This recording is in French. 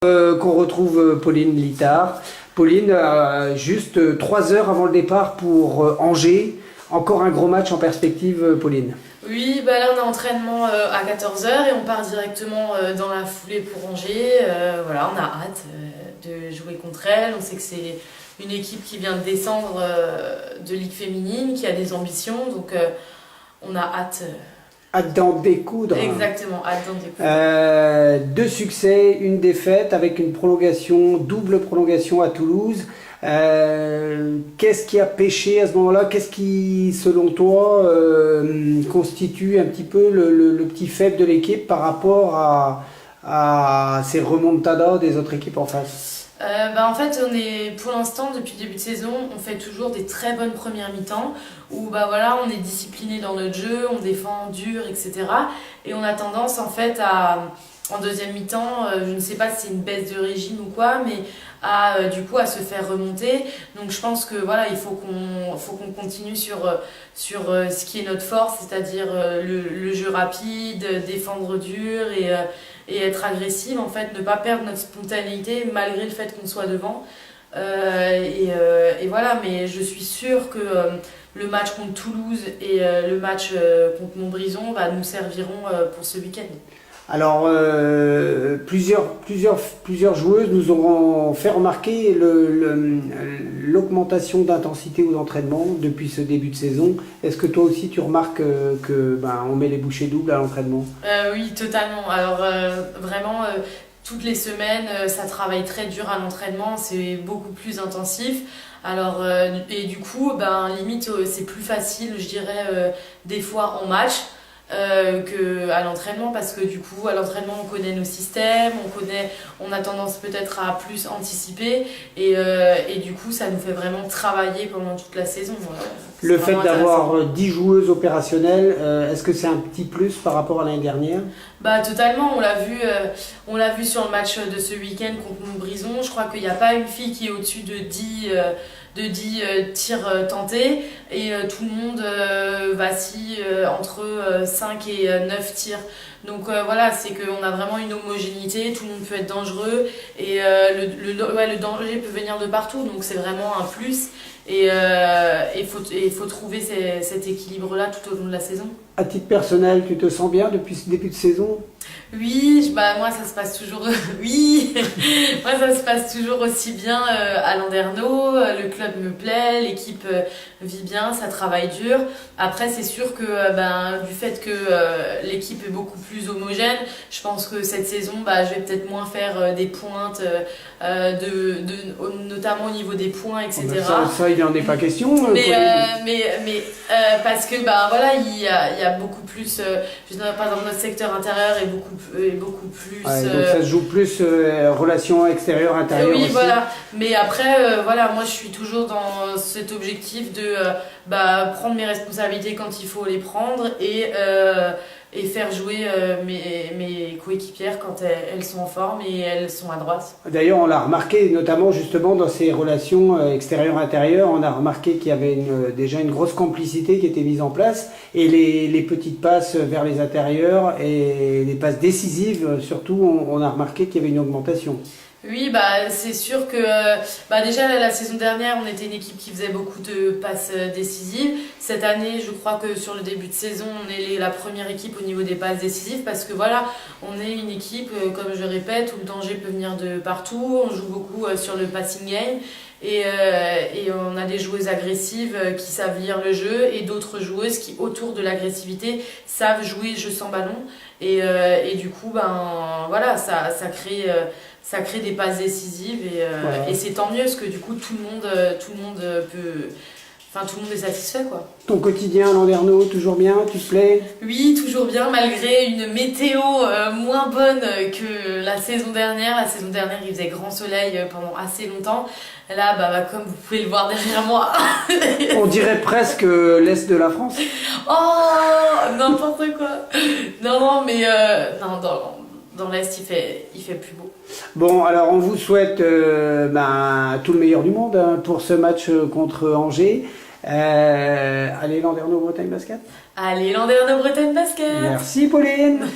Qu'on retrouve Pauline Littard. Pauline, juste 3 heures avant le départ pour Angers. Encore un gros match en perspective, Pauline. Oui, bah là on a entraînement à 14 h et on part directement dans la foulée pour Angers. Voilà, on a hâte de jouer contre elle. On sait que c'est une équipe qui vient de descendre de Ligue féminine, qui a des ambitions, donc on a hâte. Hâte d'en découdre. Exactement, hâte d'en découdre. 2 succès, une défaite avec une prolongation, double prolongation à Toulouse. Qu'est-ce qui a pêché à ce moment-là? Qu'est-ce qui, selon toi, constitue un petit peu le petit faible de l'équipe par rapport à ces remontadas des autres équipes en face? En fait, on est pour l'instant, depuis le début de saison, on fait toujours des très bonnes premières mi-temps où voilà, on est discipliné dans notre jeu, on défend dur, etc. Et on a tendance en fait en deuxième mi-temps, je ne sais pas si c'est une baisse de régime ou quoi, mais du coup à se faire remonter. Donc je pense que voilà, il faut qu'on continue sur ce qui est notre force, c'est-à-dire le jeu rapide, défendre dur et être agressive, en fait, ne pas perdre notre spontanéité malgré le fait qu'on soit devant. Et voilà, mais je suis sûre que le match contre Toulouse et le match contre Montbrison nous serviront pour ce week-end. Alors, plusieurs joueuses nous auront fait remarquer l'augmentation d'intensité ou d'entraînement depuis ce début de saison. Est-ce que toi aussi tu remarques on met les bouchées doubles à l'entraînement? Oui, totalement. Alors vraiment, toutes les semaines, ça travaille très dur à l'entraînement, c'est beaucoup plus intensif. Alors, et du coup, limite, c'est plus facile, je dirais, des fois en match. Qu'à l'entraînement, parce que du coup à l'entraînement on connaît nos systèmes, on a tendance peut-être à plus anticiper et du coup ça nous fait vraiment travailler pendant toute la saison. Le fait d'avoir 10 joueuses opérationnelles, est-ce que c'est un petit plus par rapport à l'année dernière? Totalement, on l'a vu sur le match de ce week-end contre Montbrison. Je crois qu'il n'y a pas une fille qui est au-dessus de 10 tirs tentés et tout le monde vacille entre 5 et 9 tirs. Donc voilà, c'est qu'on a vraiment une homogénéité, tout le monde peut être dangereux et le danger peut venir de partout, donc c'est vraiment un plus et il faut trouver cet équilibre-là tout au long de la saison. À titre personnel, tu te sens bien depuis ce début de saison? Oui, moi ça se passe toujours oui, moi ça se passe toujours aussi bien à Landerneau, le club me plaît, l'équipe vit bien, ça travaille dur. Après c'est sûr que du fait que l'équipe est beaucoup plus homogène, je pense que cette saison je vais peut-être moins faire des pointes notamment au niveau des points, etc. Ça il n'en est pas question. Mais parce que voilà, il y a beaucoup plus par exemple notre secteur intérieur est beaucoup plus donc ça se joue plus relation extérieure intérieure oui aussi. voilà, mais après moi je suis toujours dans cet objectif de prendre mes responsabilités quand il faut les prendre et faire jouer mes coéquipières quand elles sont en forme et elles sont à droite. D'ailleurs, on l'a remarqué, notamment justement dans ces relations extérieures-intérieures, on a remarqué qu'il y avait déjà une grosse complicité qui était mise en place et les petites passes vers les intérieurs et les passes décisives, surtout, on a remarqué qu'il y avait une augmentation. Oui, c'est sûr que déjà la saison dernière, on était une équipe qui faisait beaucoup de passes décisives. Cette année, je crois que sur le début de saison, on est la première équipe au niveau des passes décisives parce que voilà, on est une équipe, comme je répète, où le danger peut venir de partout. On joue beaucoup sur le passing game et on a des joueuses agressives qui savent lire le jeu et d'autres joueuses qui, autour de l'agressivité, savent jouer le jeu sans ballon. Et du coup, voilà, ça crée des passes décisives et c'est tant mieux parce que du coup tout le monde est satisfait quoi. Ton quotidien à Landerneau, toujours bien, tu te plais? Oui, toujours bien malgré une météo moins bonne que la saison dernière. La saison dernière il faisait grand soleil pendant assez longtemps. Là, comme vous pouvez le voir derrière moi. On dirait presque l'Est de la France. Oh, n'importe quoi. Non, mais non, dans l'Est il fait plus beau. Bon, alors on vous souhaite tout le meilleur du monde pour ce match contre Angers. Allez Landerneau Bretagne Basket. Allez Landerneau Bretagne Basket. Merci Pauline.